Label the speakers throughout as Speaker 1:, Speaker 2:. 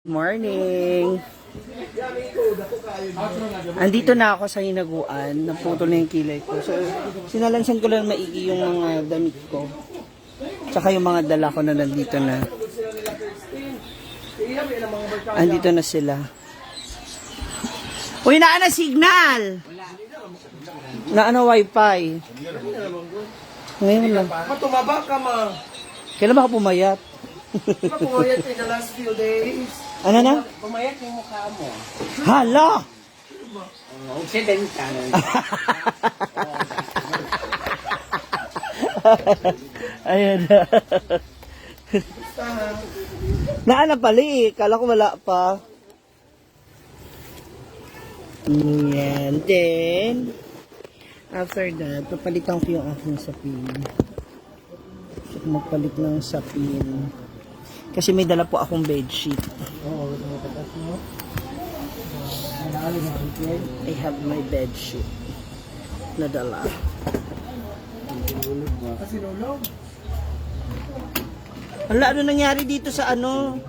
Speaker 1: Morning! Andito na ako sa hinaguan. Naputol na yung kilay ko. So, sinalansan ko lang maigi yung mga damit ko. Tsaka yung mga dala ko na nandito na. Andito na sila. Uy, naan na signal! Naan na wifi. Ngayon lang.
Speaker 2: Tumaba ka, ma.
Speaker 1: Kailan ba ka pumayat?
Speaker 2: Pumayat in the last few days.
Speaker 1: Ano na?
Speaker 2: Pumayat yung mukha mo.
Speaker 1: Hala!
Speaker 2: Occidental.
Speaker 1: Ayan na. Naan na pali eh. Kala ko wala pa. Ayan. Then, after that, papalitan ko yung aking sapin. So, magpalit ng sapin. Kasi may dala po akong bedsheet. I have my bedsheet na dala. Wala, ano nangyari dito sa ano?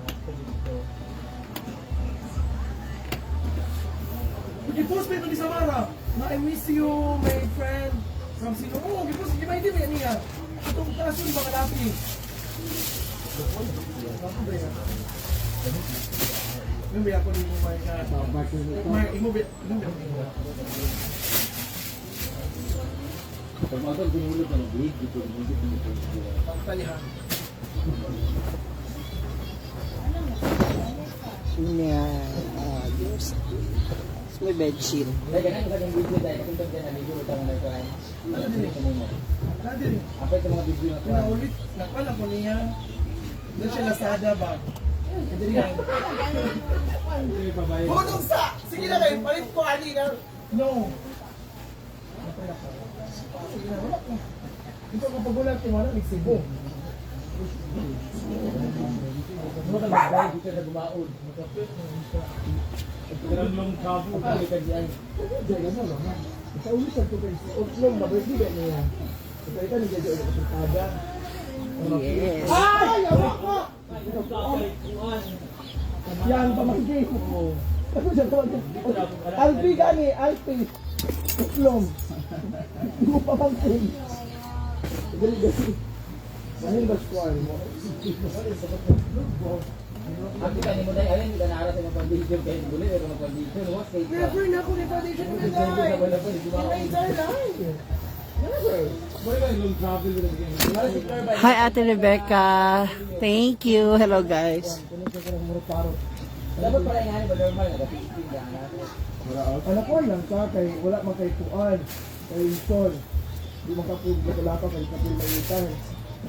Speaker 2: Gipost pa ito ni Samara. Na I miss you, my friend. From Sino. Oh, gipost. Di ba hindi ba yan niya? Itong taas yung mga lapi. Yung biya ko ni mo may ka. May imo biya.
Speaker 3: Pag-magal dinulog ng bleed dito, hindi
Speaker 2: Talihan.
Speaker 1: Yan. Yes. May bedsheet.
Speaker 3: Dahil ganun ka ng video dahil kung tagyan na video ito na ito ay
Speaker 2: Ladi rin.
Speaker 3: apa ito mga video na ito?
Speaker 2: Pinaulit. Nakala ko niya. Doon siya Lazada ba? Hindi rin. Bunong sa! Sige na kayo, palit ko kanina. No. Sige na, wala ko. Ito kapag wala ko, wala, nagsibo.
Speaker 3: Ano ka mag-buy dito na gumaon? Ang long kabo. Ang kagyan.
Speaker 2: Sa ulit sa tubig, utlong, mabalik ba niya? Ito ito, nagdadyo ulit sa tada.
Speaker 1: Yes.
Speaker 2: Ay! Awak ko! Yan, pamangkin. Ano siya tawag? Alpi gani, Alpi. Utlong. Hindi mo pamangkin. Dali, dali. Mahin ba squad mo?
Speaker 3: Ang kita ni mo dahil ayun, hindi ka naaras sa mga condition kayo buli, pero mga condition, what state ka?
Speaker 2: Never na ako ni foundation ko na
Speaker 3: Sa
Speaker 2: tayo.
Speaker 3: wala pa, hindi
Speaker 2: In
Speaker 3: ba
Speaker 2: my entire life. Never.
Speaker 3: Wala ka long travel with the
Speaker 1: Hi, Ate Rebecca. Thank you. Hello, guys.
Speaker 3: Dapat pala yung ba normal, nag-15 ka na.
Speaker 2: Anak ko lang ka, kay wala man kay tuan, kay sol. Di makapug wala pa kay kapil maitan.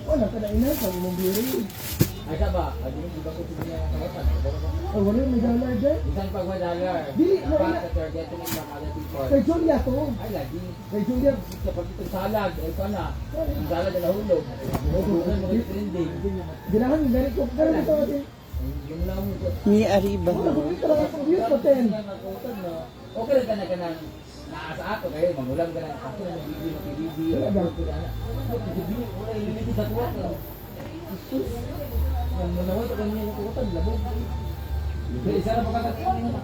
Speaker 2: Wala ka na inay sa imong diri.
Speaker 3: Ay ka ba? Ay di ba ko sige nga kamutan?
Speaker 2: Oh, wala may dollar din.
Speaker 3: Isang pag $1.
Speaker 2: Dili,
Speaker 3: Dapat
Speaker 2: wala.
Speaker 3: sa target ng mga other people.
Speaker 2: Kay Julia to.
Speaker 3: Ay lagi.
Speaker 2: Kay Julia.
Speaker 3: Sa pagkitong salag, ay sana. Ang salag na nahulog. Huwag mo kayo trending.
Speaker 2: Ginahan ni Mary ko. Pero ito ate.
Speaker 3: Yung lang mo.
Speaker 1: Ni Arriba.
Speaker 2: Wala ko dito lang akong views ko 10.
Speaker 3: Okay lang ka na ka ng naasa ako kayo, magulang ka lang ako ng video. Wala yung limited sa tuwa. Ang manawal ka kanina ng kukutan, labog. Kaya isa na pagkakataon nga.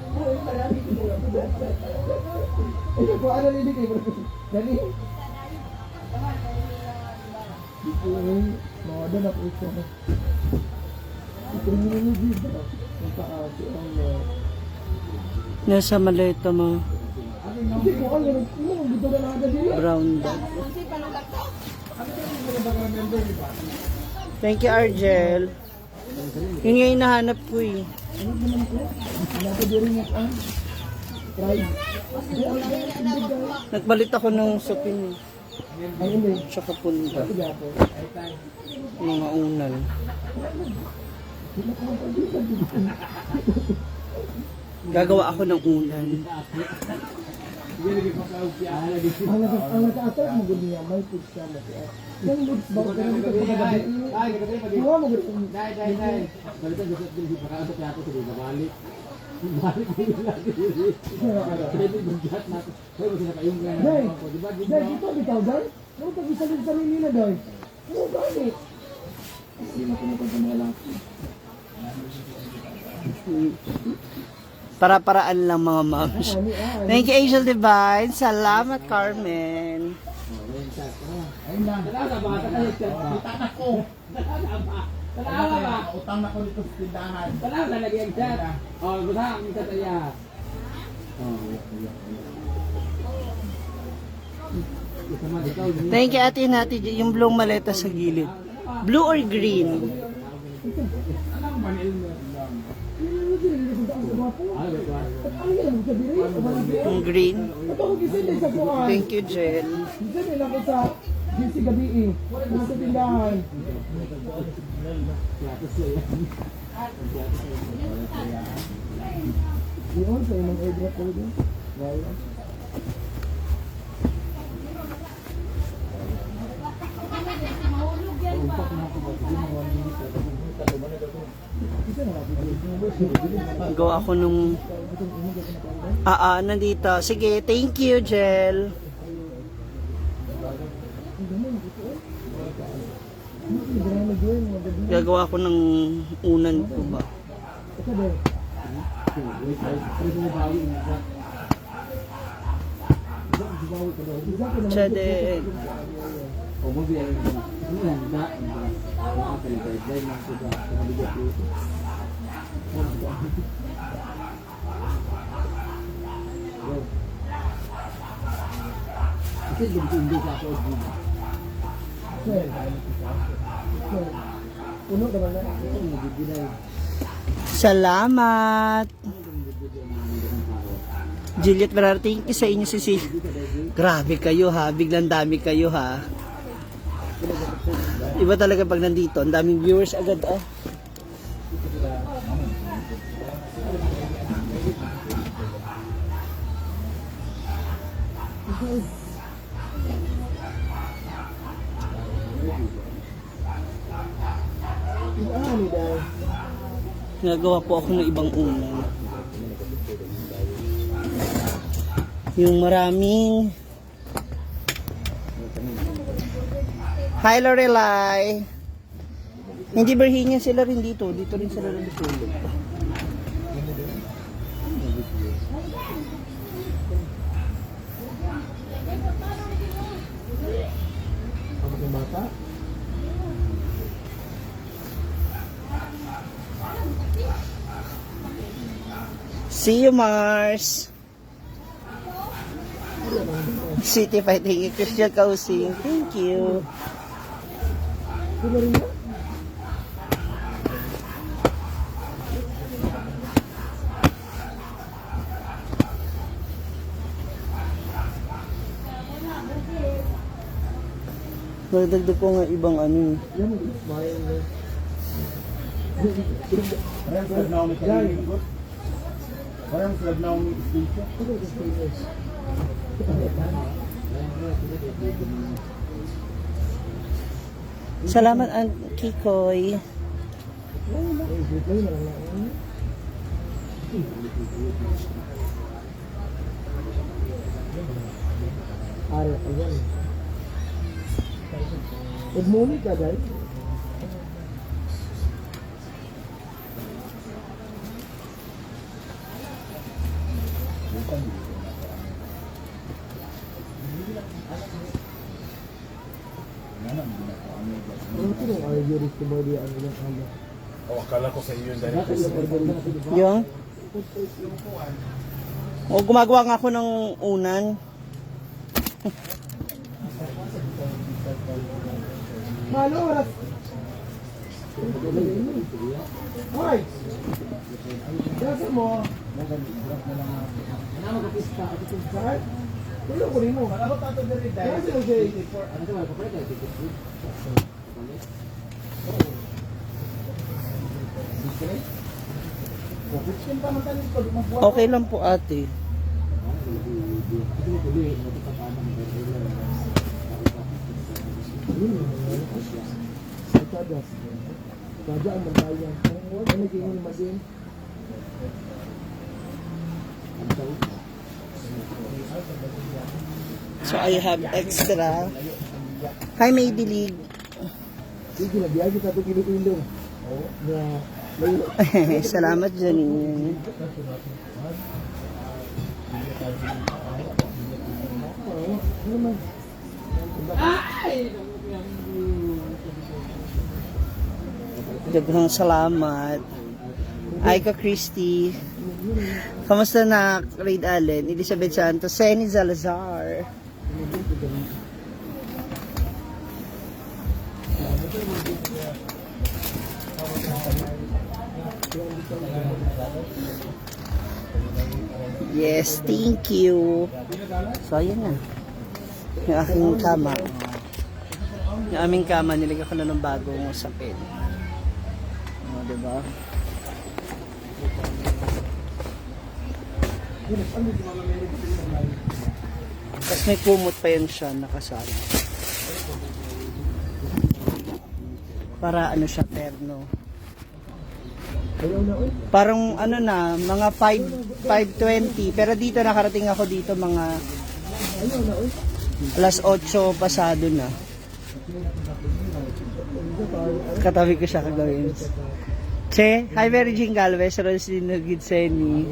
Speaker 2: Ito ko ano nili kay bro. Dali. Dito mga doon ako ito. Ito ni dito. Ang taas ang
Speaker 1: Nasa maleta mo.
Speaker 2: hindi ko alam ano dito na lang dali.
Speaker 1: Brown bag. Thank you, Argel. Yun nga yung nahanap ko eh.
Speaker 2: Nato diri mo ang try.
Speaker 1: Nagbalit ako ng sapin.
Speaker 2: Ang ini.
Speaker 1: Tsaka punta.
Speaker 2: Gapo.
Speaker 1: Mga unal. Gagawa ako ng unan.
Speaker 2: Ang nag-attack mo gud niya may pizza mo. Yung looks ba ka nito pagkagabi? Kuha mo gud.
Speaker 3: Dai. Balikan gusto din para ato kaya ako sa balik. Balik din lagi. Pwede bugat na. Hoy, kasi nakayong ganun.
Speaker 2: Dai.
Speaker 3: Di ba?
Speaker 2: Dai dito bitaw dai. Ano pag isa din sa nila dai? Ano gani? Hindi mo kung mga laki.
Speaker 1: Para-paraan lang mga moms. Thank you, Angel Divine. Salamat, Carmen.
Speaker 2: Ayun lang.
Speaker 3: Talaga ba?
Speaker 2: Utang ako.
Speaker 3: Talaga ba?
Speaker 2: Utang ako dito sa tindahan.
Speaker 3: Talaga lalagyan siya. Oh, basta ang tataya.
Speaker 1: Thank you, Ate Nati. Yung blue maleta sa gilid. Blue or green? Yung green.
Speaker 2: Ito ako gising sa kuhan.
Speaker 1: Thank you, Jen.
Speaker 2: Gising lang ako sa GC gabi eh. Sa tindahan. Yun, sa imong airdrop ko din. Wala.
Speaker 1: Go ako nung... nandito. Sige, thank you, Jel. Gagawa ko ng unan ko ba? Chade.
Speaker 3: O mo biya ano yan da ang pinag-drive na ko da mabigat dito. Kasi hindi sa ako din.
Speaker 2: Puno naman na.
Speaker 1: Salamat. Juliet Ferrer, thank you sa inyo si Grabe kayo ha, biglang dami kayo ha. Iba talaga pag nandito, ang daming viewers agad ah. Nagawa po ako ng ibang unan. Yung maraming... Hi Lorelai! Hindi Virginia sila rin dito. Dito rin sila rin dito.
Speaker 2: Ang bata?
Speaker 1: See you, Mars! City Fighting Christian Kausing. Thank you.
Speaker 2: Sino rin yan?
Speaker 1: Nagdagdag ko nga ibang ano.
Speaker 2: Yan, smile. Parang flag na umi station.
Speaker 1: Salamat, Aunt Kikoy.
Speaker 2: Ari, ayan. Nagmuni ka, guys. Ano ito yung ayuris ko ba di ang ilang ala?
Speaker 4: Oh, akala ko sa iyo yung direct.
Speaker 1: Yung? O, gumagawa nga ako ng unan.
Speaker 2: Malo, oras. Hoy! Gasa mo.
Speaker 3: Ano magkapista ako ito?
Speaker 2: Saan? Tulo ko rin mo. Ako tato na rin dahil. Gasa mo siya 84.
Speaker 3: Ano ba papalit ay ticket?
Speaker 1: Okay lang po, ate.
Speaker 2: Sadas. Sada ang magbayan. Ano naging masin?
Speaker 1: So, I have extra. Hi, May Dilig.
Speaker 2: Sige, nabiyay kita ito kilo-kilo. Oo. Na
Speaker 1: Salamat, Janine. Daghang salamat. Aika Christy. Kamusta na, Raid Allen? Elizabeth Santos, Senny Salazar. Yes, thank you. So, ayan na. Yung aking kama. Yung aming kama, nilagyan ko na ng bagong sapin. O, diba? Tapos may kumot pa yun siya nakasama. Para ano siya, terno. Parang ano na, mga 5:20. Pero dito nakarating ako dito mga alas 8 pasado na. Katabi ko siya kagawin. Che, hi Mary Jean Galvez, Roslyn Gidseni.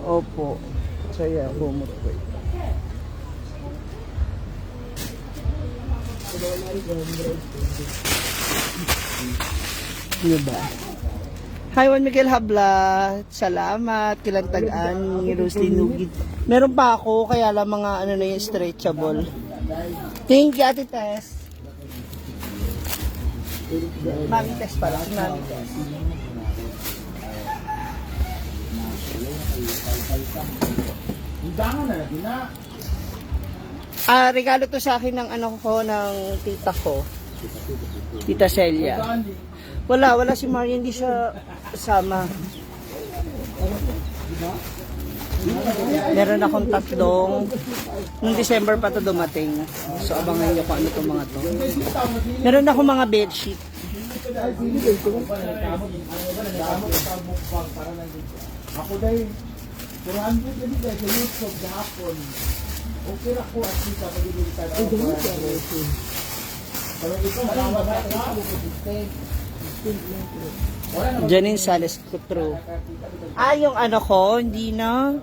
Speaker 1: Opo. So yeah, bumot ko. Diba? Hi, Juan Miguel Habla. Salamat. Kilantagaan ni Roslyn Nugid. Meron pa ako, kaya lang mga ano na yung stretchable. Thank you, Ate Tess. Mami Tess pala. Si Mami Tess. Regalo to sa akin ng ano ko, ng tita ko. Tita Celia. Wala si Maria, hindi siya kasama. Meron akong tatlong, nung December pa to dumating. So abangan nyo kung ano itong mga to. Meron akong mga bedsheet.
Speaker 2: Ako dahil 400 din dahil sa YouTube gahapon. Okay na ko at least sa pag-ibig tayo. Pero ito, malawa ba
Speaker 1: Janine Sales Cutro. Yung ano ko, hindi na.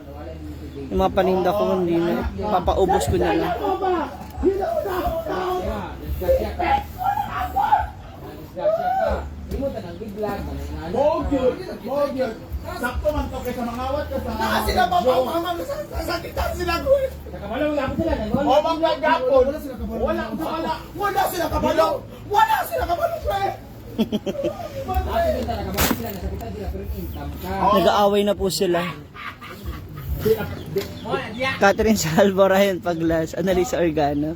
Speaker 1: Yung mga paninda ko, hindi na. Papaubos ko na lang.
Speaker 2: Bogyo. Sakto man to kaysa mangawat ka sa... Naka sila pa sakitan sila ko eh.
Speaker 3: Nakabalaw lang sila.
Speaker 2: O manggagapon. Wala sila kabalo. Wala sila kabalo pre.
Speaker 1: Nag-aaway na po sila. Catherine Salvo, Ryan Paglas, Annalisa Organo.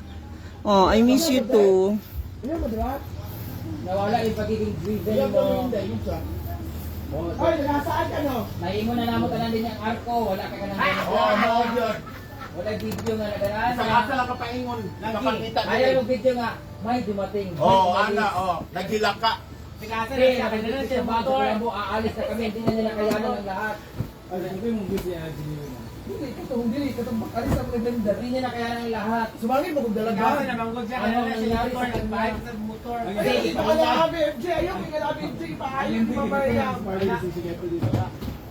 Speaker 1: Oh, I miss you too.
Speaker 3: Nawala yung pagiging driven mo.
Speaker 2: Ay, nasaan ka no?
Speaker 3: Naimo na namo tanan din yung arko. Wala ka ka nang
Speaker 2: Bogyo.
Speaker 3: wala video nga naganaan.
Speaker 2: Sa lang kapaingon. Nakakita
Speaker 3: Ayaw yung video nga. May dumating.
Speaker 2: Naghila ka.
Speaker 3: Kasi nakaganan siya bago ko lang po. Aalis na kami. Hindi na nila kayanan ng lahat. Hindi niya na kayanan ng lahat.
Speaker 2: Sumangin mo kung dalaga.
Speaker 3: Ano na sinabi sa nagbayad sa motor.
Speaker 2: Ito ka lang kami, MJ. Ayaw, hindi ka namin MJ. Pahayin mo mamayang.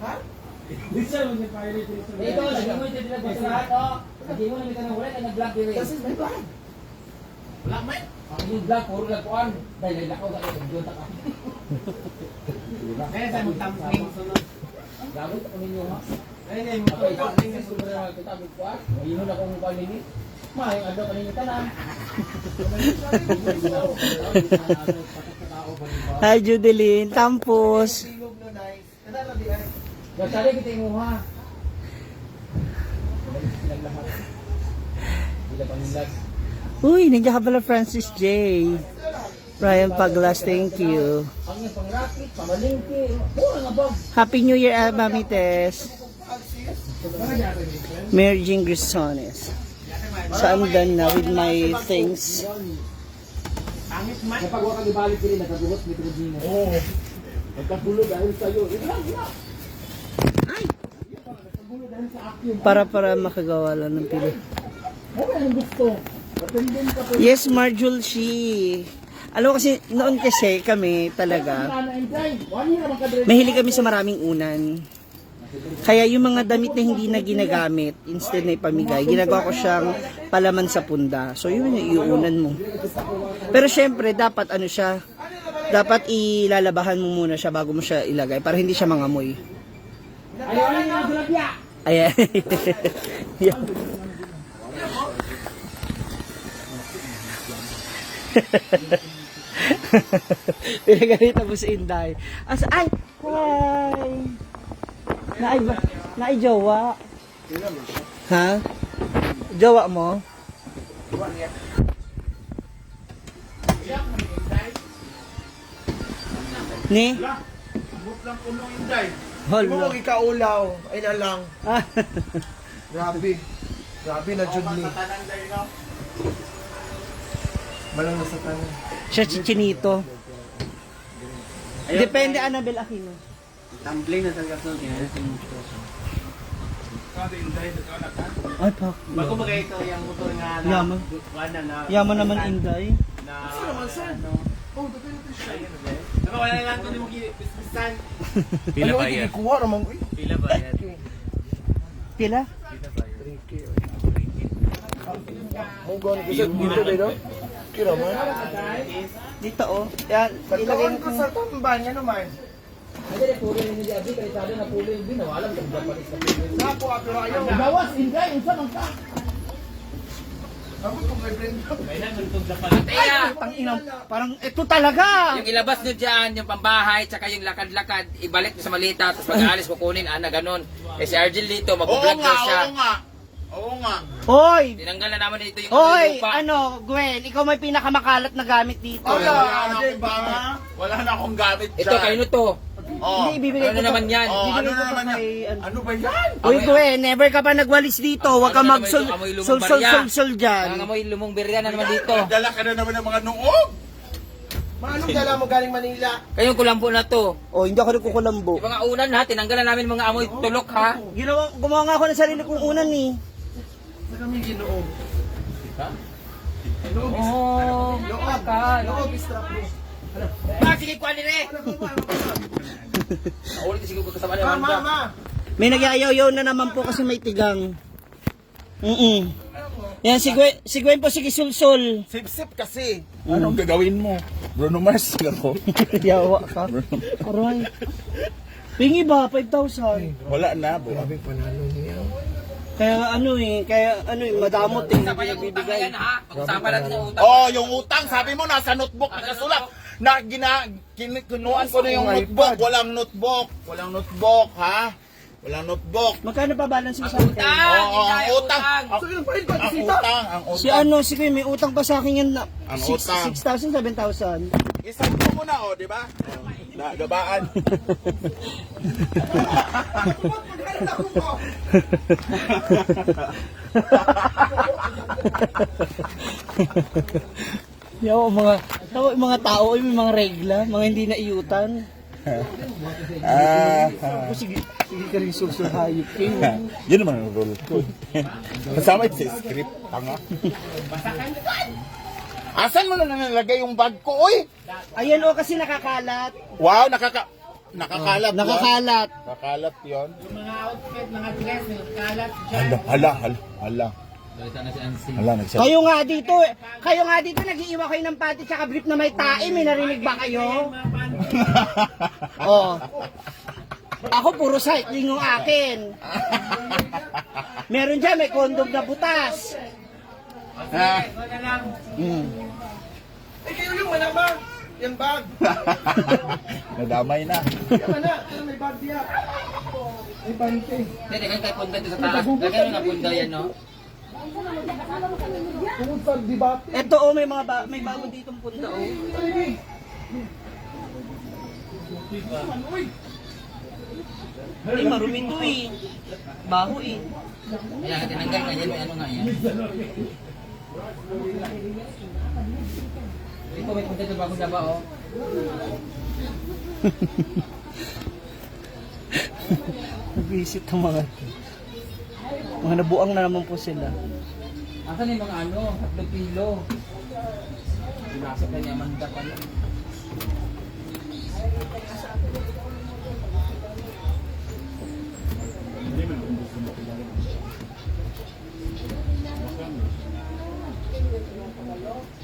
Speaker 2: Ha?
Speaker 3: Ito, lagi mo yung titilag sa lahat. Lagi mo na may tanong ulit. Nag-vlog din.
Speaker 2: This is my plan. Wala, man.
Speaker 3: Yung vlog, puro lagpuan. Dahil lakaw ka ito. Junta ka.
Speaker 5: Kaya sa magtampling sunod.
Speaker 3: Gamit ako ninyo ha.
Speaker 5: Ay,
Speaker 3: Ako itampling na sunod na kita. Mayroon akong palimit. May ano ka ninyo tanan.
Speaker 1: Hi, Judeline. Tampos.
Speaker 2: Tingog no, nice. Kada di ay.
Speaker 3: Gasali kita yung ha. Bila pangilag.
Speaker 1: Uy, nandiyan ka pala, Francis J. Ryan Paglas, thank you.
Speaker 3: Ang yung pangrakit, pamalingki. Puro nga bag.
Speaker 1: Happy New Year, Mami Tess. Mary Jean Grisones. So I'm done now with my things.
Speaker 3: Kapag wakang ibalik sila, nakabuhot may tribuna.
Speaker 2: Oo. Nagkagulo dahil sa'yo.
Speaker 1: Para makagawa lang ng pili.
Speaker 2: Okay, ang gusto. Patendin ka po.
Speaker 1: Yes, Marjul Shi. Alam mo kasi, noon kasi kami talaga, mahilig kami sa maraming unan. Kaya yung mga damit na hindi na ginagamit, instead na ipamigay, ginagawa ko siyang palaman sa punda. So yun yung iuunan mo. Pero syempre, dapat ano siya, dapat ilalabahan mo muna siya bago mo siya ilagay para hindi siya mangamoy. Ayan. Yan. Pinagalita mo si Inday. As ay, hi. Naay jowa. Ha? Jowa mo? Ni? Hala.
Speaker 2: Kung ikaulaw, ay na lang.
Speaker 1: Ah.
Speaker 2: Grabe. Grabe na jud ni. Malang nasa tanan.
Speaker 1: Siya chichinito. Depende Annabel Aquino.
Speaker 3: Tumbling na talaga ito.
Speaker 1: Ay pa.
Speaker 3: Bago ba kayo ito yung motor nga
Speaker 1: Yaman. Yaman naman Inday.
Speaker 3: Wala na lang ito mo kipisan.
Speaker 4: Pila ba yan?
Speaker 2: Kuha naman ko.
Speaker 3: Pila ba yan?
Speaker 1: Pila?
Speaker 2: Mo gone ko sa dito dito. Kira man.
Speaker 1: Dito oh. Yan, ilagay
Speaker 2: Ilagay
Speaker 1: mo
Speaker 2: ko sa tamban niya naman.
Speaker 3: Hindi, puli ni Javi. Kaya sabi na puli yung binawalan. Kung Japanese na puli.
Speaker 2: Sapo pero ayaw.
Speaker 3: Bawas, Inday. Unsa man ka?
Speaker 2: Ako ko kay Brenda.
Speaker 3: Kaya na itong Japanese.
Speaker 1: Tang ina, parang ito talaga.
Speaker 5: Yung ilabas nyo dyan, yung pambahay, tsaka yung lakad-lakad, ibalik nyo sa malita, tapos pag-aalis kukunin, na ganun. Eh si Argel dito, mag-vlog daw siya.
Speaker 3: Oo nga.
Speaker 1: Hoy!
Speaker 5: Tinanggal na naman dito yung
Speaker 1: Hoy,
Speaker 5: lupa.
Speaker 1: ano, Gwen, ikaw may pinakamakalat na gamit dito.
Speaker 2: Wala,
Speaker 3: diba? Wala na akong gamit
Speaker 5: Ito, kanino to?
Speaker 1: Hindi, ibibigay
Speaker 5: Ano
Speaker 1: ko
Speaker 5: naman yan?
Speaker 1: Bibigay ko pa kay, ano.
Speaker 2: Ano ba yan?
Speaker 1: Hoy, Gwen, never ka pa nagwalis dito. Huwag ka
Speaker 5: Ano naman ito? Amoy lumang barya.
Speaker 1: mag-sol dyan.
Speaker 5: Nangangamoy lumong birya na naman dito.
Speaker 3: Dala ka na naman ng mga nuog.
Speaker 2: Manong dala mo galing Manila?
Speaker 5: Kayong kulambo na to.
Speaker 1: Oh, hindi ako nagkukulambo.
Speaker 5: Yung mga unan ha, tinanggal na namin mga amoy tulok ha.
Speaker 1: Gumawa nga ako ng sarili kong unan eh.
Speaker 2: Sa kami ginuog.
Speaker 5: Oo, ka.
Speaker 2: Luog strap mo.
Speaker 5: Sige, kuha nila eh. Ulit siguro ko kasama niya.
Speaker 2: Mama.
Speaker 1: May nagyayaw na naman po kasi may tigang. Yan, si Gwen po, sige, sulsul.
Speaker 3: Sip-sip kasi. Anong gagawin mo? Bruno Mars ako.
Speaker 1: Yawa ka. Aray. Pingi ba? 5,000.
Speaker 3: Wala na, bro.
Speaker 2: Grabe panalo niya.
Speaker 1: Kaya ano eh, madamot eh.
Speaker 5: Sa pa yung utang na yan ha. Pag-usapan natin yung utang.
Speaker 3: Oh, yung utang, sabi mo nasa notebook nakasulat. Kinuhaan ko na yung notebook. Walang notebook. Walang notebook, ha? Walang notebook.
Speaker 1: Magkano pa balance mo sa akin?
Speaker 5: Utang!
Speaker 3: Oo, ang utang.
Speaker 2: So yung pahin ko
Speaker 3: Ang
Speaker 2: sita.
Speaker 3: utang, ang
Speaker 1: Si
Speaker 3: utang.
Speaker 1: ano, si Gwen, may utang pa sa akin yan na
Speaker 3: Ang utang.
Speaker 1: 6,000, 7,000.
Speaker 3: Isang ko muna, oh, di ba? Nagabaan.
Speaker 1: Yo, mga tao ay may mga regla, mga hindi na iyutan. Sige ka rin susul hayop kayo.
Speaker 3: Yun naman ang role ko. Kasama yung sa script, tanga. Asan mo na nalagay yung bag ko, oy?
Speaker 1: Ayan o, kasi nakakalat.
Speaker 3: Wow, nakakalat.
Speaker 1: Nakakalat.
Speaker 3: Nakakalat yun.
Speaker 5: Yung mga outfit, mga dress, kalat.
Speaker 3: Hala. Nagsabi.
Speaker 1: Kayo nga dito nag-iiwa kayo ng panty tsaka brief na may tae, may narinig ba kayo? Oh. Ako puro cycling yung akin. Meron dyan, may kondom na butas.
Speaker 2: Eh kayo yung malamang. Yung bag.
Speaker 3: Nadamay na.
Speaker 2: Yan na. May bag diya. May bante.
Speaker 5: Hindi, kaya tayo punta dito sa taas. Lagyan mo nga punta yan, no?
Speaker 2: Tungkol sa debate.
Speaker 1: Eto oh, may bago ditong punta oh. Ay, marumi to eh. Baho eh.
Speaker 5: Ayan, tinanggal ka yan. May ano nga yan. Ito, may punta dito bago na ba, oh?
Speaker 1: Nag-visit ng mga nabuang na naman po sila.
Speaker 5: Asan yung mga ano? 3 kilo. Binasa ka niya manda pala.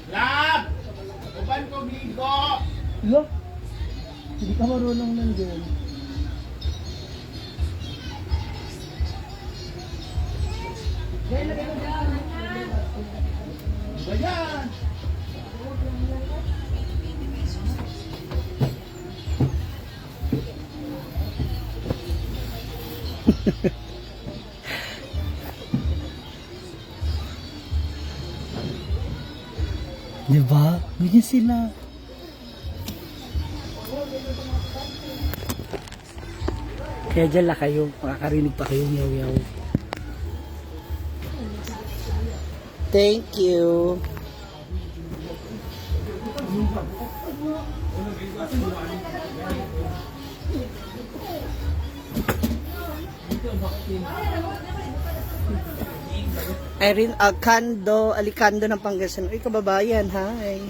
Speaker 3: Lab! Uban ko bigo!
Speaker 2: Lo, hindi ka marunong nandun.
Speaker 3: Bayan!
Speaker 1: Diba? Ganyan sila. Kaya dyan lang kayo. Makakarinig pa kayo yaw-yaw. Thank you. Irene Alicando ng Pangasinan. Uy, kababayan, hi.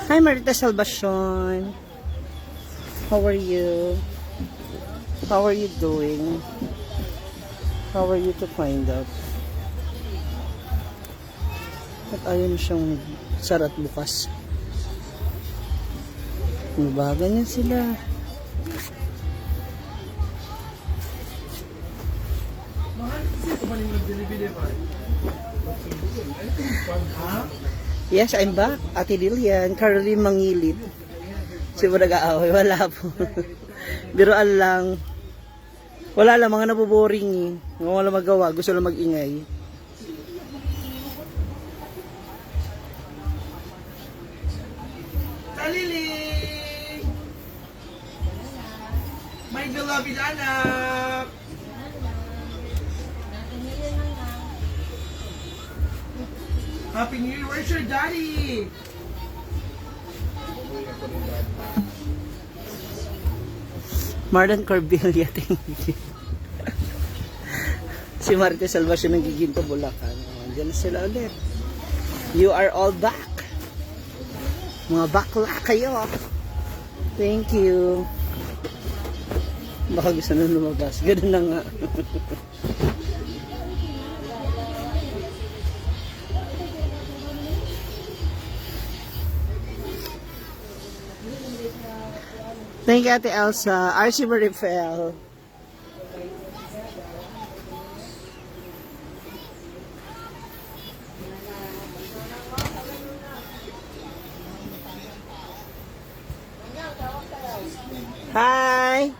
Speaker 1: Hi, Marita Salvacion. How are you? How are you doing? How are you to find out? At ayun siyang sarat bukas. Diba? Ganyan sila. Yes, I'm back. Ate Lilian, Caroline Mangilip. Sino nag-aaway? Wala po. Biroan lang. Wala lang, mga naboboring eh. Wala magawa, gusto lang mag-ingay.
Speaker 2: Talili! My beloved anak! Happy New Year! Where's your daddy?
Speaker 1: Marlon Corbilla, thank you. Si Marite Salvacion ng Giginto, Bulacan. Andiyan na sila ulit. You are all back. Mga bakla kayo. Thank you. Baka gusto na lumabas. Ganun na nga. Thank you, Ate Elsa. RC Marifel. Hi!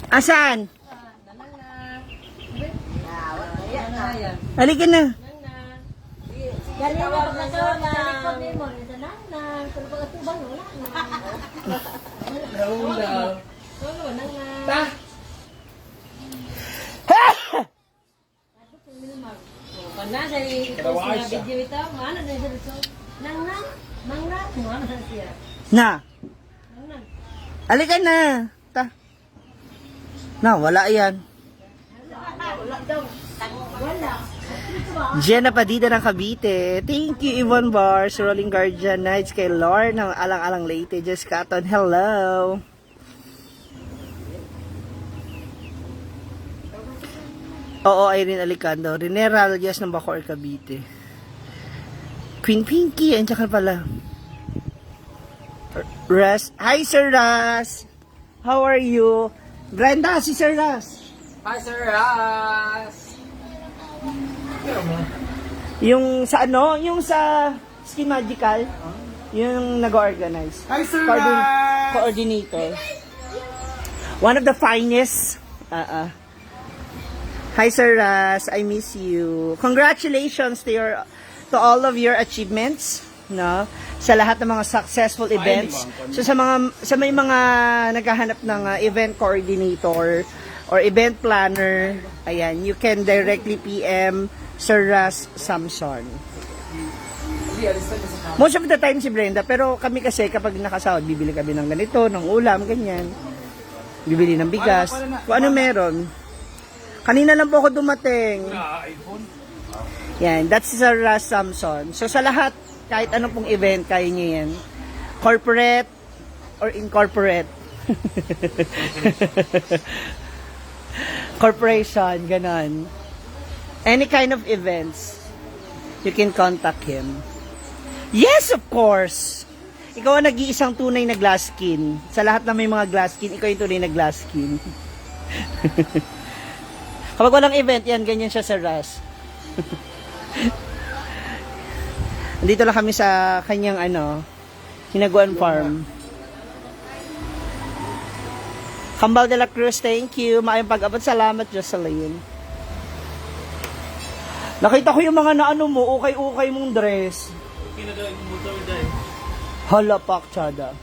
Speaker 1: Asan? Halika na.
Speaker 6: Dali na pag nagawag sa likod ni mo, sa nang, kung pagkatubang, wala na. Oo, nang.
Speaker 5: Ta!
Speaker 6: Kana sa video ito, ano na siya dito? Nang, ano na siya?
Speaker 1: Na.
Speaker 6: Nang.
Speaker 1: Halika na. Ta. Na, wala yan.
Speaker 6: Wala daw. Wala.
Speaker 1: Jenna Padida ng Cavite. Thank you, Yvonne Bars, Rolling Guardian Nights, kay Lord ng Alang-Alang Leyte, Jess Caton, hello. Oo, Irene Alicando. Rene Ralias ng Bacoor, Cavite. Queen Pinky, andiyan ka pala. Ras. Hi, Sir Ras. How are you? Brenda, si Sir Ras.
Speaker 5: Hi, Sir Ras!
Speaker 1: Yung sa ano, yung sa Skin Magical, yung nag-organize.
Speaker 2: Hi, Sir Ras!
Speaker 1: Coordinator. One of the finest. Hi, Sir Ras. I miss you. Congratulations to all of your achievements, no? Sa lahat ng mga successful events. So sa may mga naghahanap ng event coordinator or event planner, ayan, you can directly PM Sir Ras Samson. Most of the time si Brenda, pero kami kasi kapag nakasahod, bibili kami ng ganito, ng ulam, ganyan. Bibili ng bigas. Kung ano meron. Kanina lang po ako dumating. Yan, that's Sir Ras Samson. So sa lahat, kahit ano pong event, kaya nyo yan. Corporate or incorporate. Corporation, ganon. Any kind of events, you can contact him. Yes, of course! Ikaw ang nag-iisang tunay na glass skin. Sa lahat na may mga glass skin, ikaw yung tunay na glass skin. Kapag walang event, yan, ganyan siya sa Ras. Dito lang kami sa kanyang Hinaguan Farm. Cambal de la Cruz, thank you. Maayong pag-abot. Salamat, Jocelyn. Nakita ko yung mga naano mo, ukay-ukay mong dress. Hala, paktsada.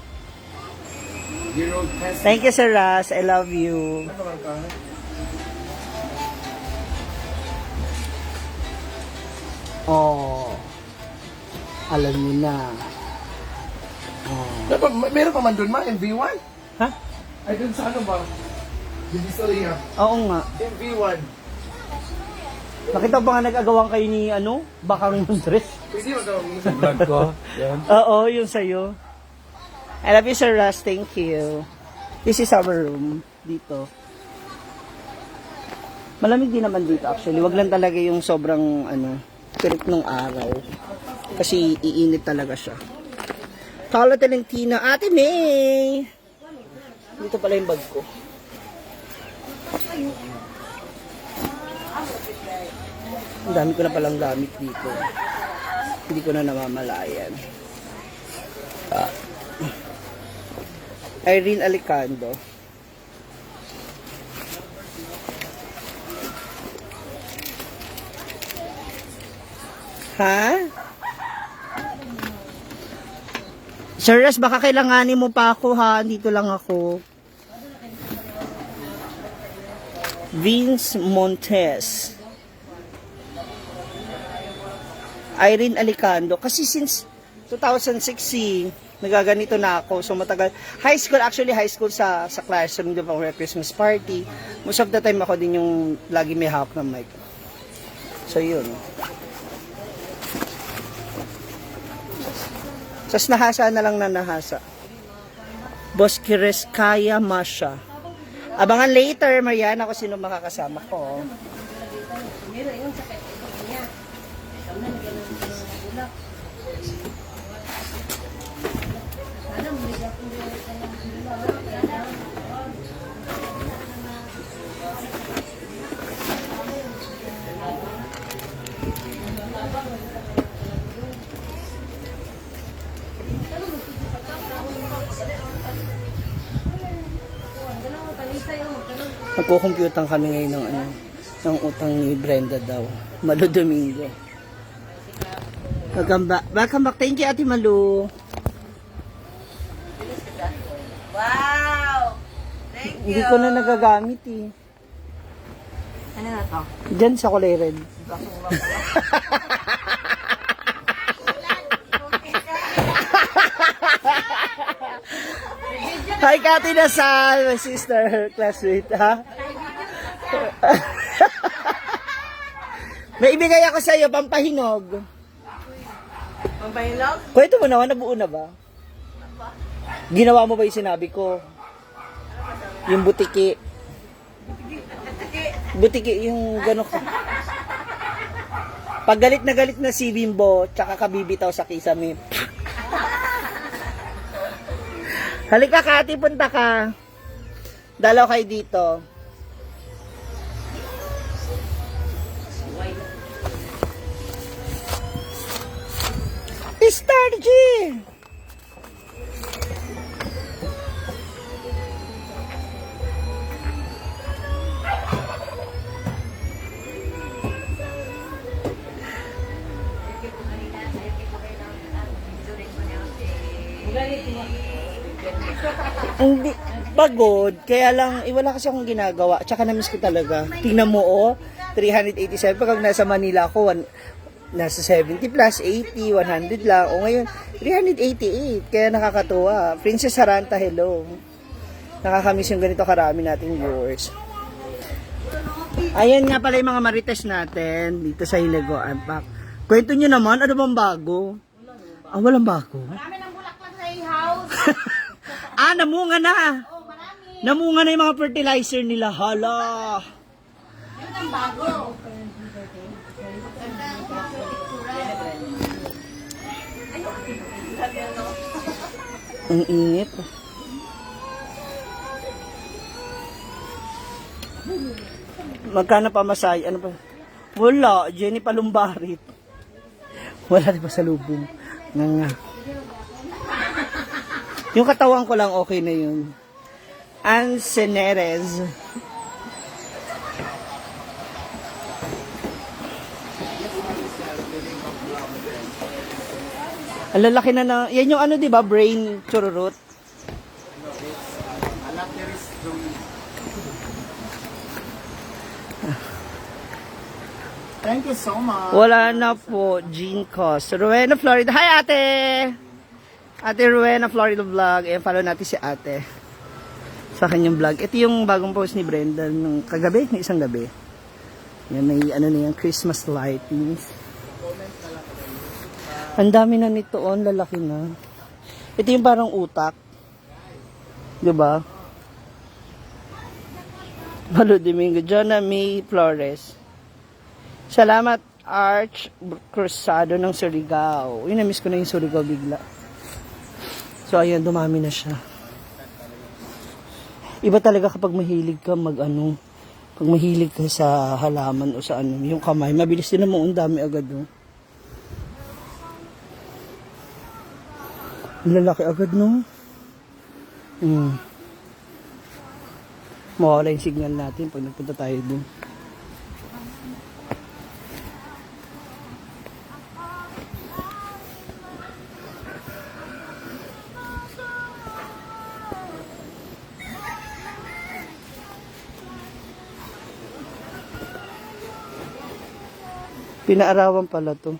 Speaker 1: Thank you, Sir Ras. I love you. Oh. Alam niyo na.
Speaker 2: Meron pa man doon, ma? MV1?
Speaker 1: Ha?
Speaker 2: Ay, dun sa ano ba? Divisoria.
Speaker 1: Oo nga.
Speaker 2: MV1.
Speaker 1: Nakita ba nga nag-agawang kayo ni Bakang dress?
Speaker 2: Pwede mo daw.
Speaker 4: Vlog ko. Yan.
Speaker 1: Oo, yung sa'yo. I love you, Sir Ras. Thank you. This is our room. Dito. Malamig din naman dito actually. Wag lang talaga yung sobrang pilit ng araw. Kasi iinit talaga siya. Carla Talentino. Ate May! Dito pala yung bag ko. Ang dami ko na palang gamit dito. Hindi ko na namamalayan. Irene Alicando. Ha? Sir Ras, baka kailanganin mo pa ako ha. Dito lang ako. Vince Montes. Irene Alicando. Kasi since 2006, nagaganito na ako. So matagal. High school sa classroom, di ba, Christmas party. Most of the time ako din yung lagi may hawak ng mic. So yun. Tapos nahasa na lang na nahasa. Boss Kires Kaya Masha. Abangan later, Mariana, kung sino makakasama ko. Nagkukumputang kami ngayon ng utang ni Brenda daw. Malu Domingo. Welcome back. Thank you, Ate Malu.
Speaker 6: Wow! Thank
Speaker 1: Hindi ko na nagagamit eh.
Speaker 6: Ano na to?
Speaker 1: Diyan sa kulay red. Hi, Kati Nasal, my sister, classmate, ha? May ibigay ako sa iyo, pampahinog.
Speaker 6: Pampahinog?
Speaker 1: Kwento mo naman, nabuo na ba? Ginawa mo ba yung sinabi ko? Yung butiki. Butiki, yung gano'n ka. Pag galit na si Bimbo, tsaka kabibitaw sa kisame. Halika, Kati, punta ka. Dalaw kayo dito. Strategy! Hindi, pagod. Kaya lang, wala kasi akong ginagawa. Tsaka na-miss ko talaga. Tingnan mo, 387. Pag nasa Manila ako, nasa 70 plus, 80, 100 lang. O ngayon, 388. Kaya nakakatuwa. Princess Saranta, hello. Nakakamiss yung ganito karami nating viewers. Ayan nga pala yung mga marites natin dito sa Hinagoan Park. Kwento nyo naman, ano bang bago? Ah, walang bago.
Speaker 6: Marami ng bulaklak sa house.
Speaker 1: Ah, namunga na.
Speaker 6: Oh, marami.
Speaker 1: Namunga na yung mga fertilizer nila. Hala.
Speaker 6: Yun ang bago.
Speaker 1: Ang init. Magkano pa masay? Ano pa? Wala. Jenny Palumbarit. Wala di pa sa lubong. Nga. Yung katawan ko lang okay na yun. Anceneres. Ang lalaki na. Yan yung ano, di ba? Brain chururut.
Speaker 2: Thank you so much.
Speaker 1: Wala na po. Jean Cos. Rowena, Florida. Hi, ate! Ate Rowena, Florida vlog. Ayan, follow natin si ate. Sa kanyang vlog. Ito yung bagong post ni Brenda nung kagabi, ng isang gabi. Yan, may ano na yan, Christmas lightings. Ang dami na nito, on, lalaki na. Ito yung parang utak. Diba? Malo Domingo. Jonah May Flores. Salamat, Arch Cruzado ng Surigao. Uy, na-miss ko na yung Surigao bigla. So, ayan, dumami na siya. Iba talaga kapag mahilig ka mag-ano, pag mahilig ka sa halaman o sa ano, yung kamay, mabilis din naman, ang dami agad, no? Lalaki agad, no? Mawala yung signal natin pag nagpunta tayo dun. Pinaarawan pala to.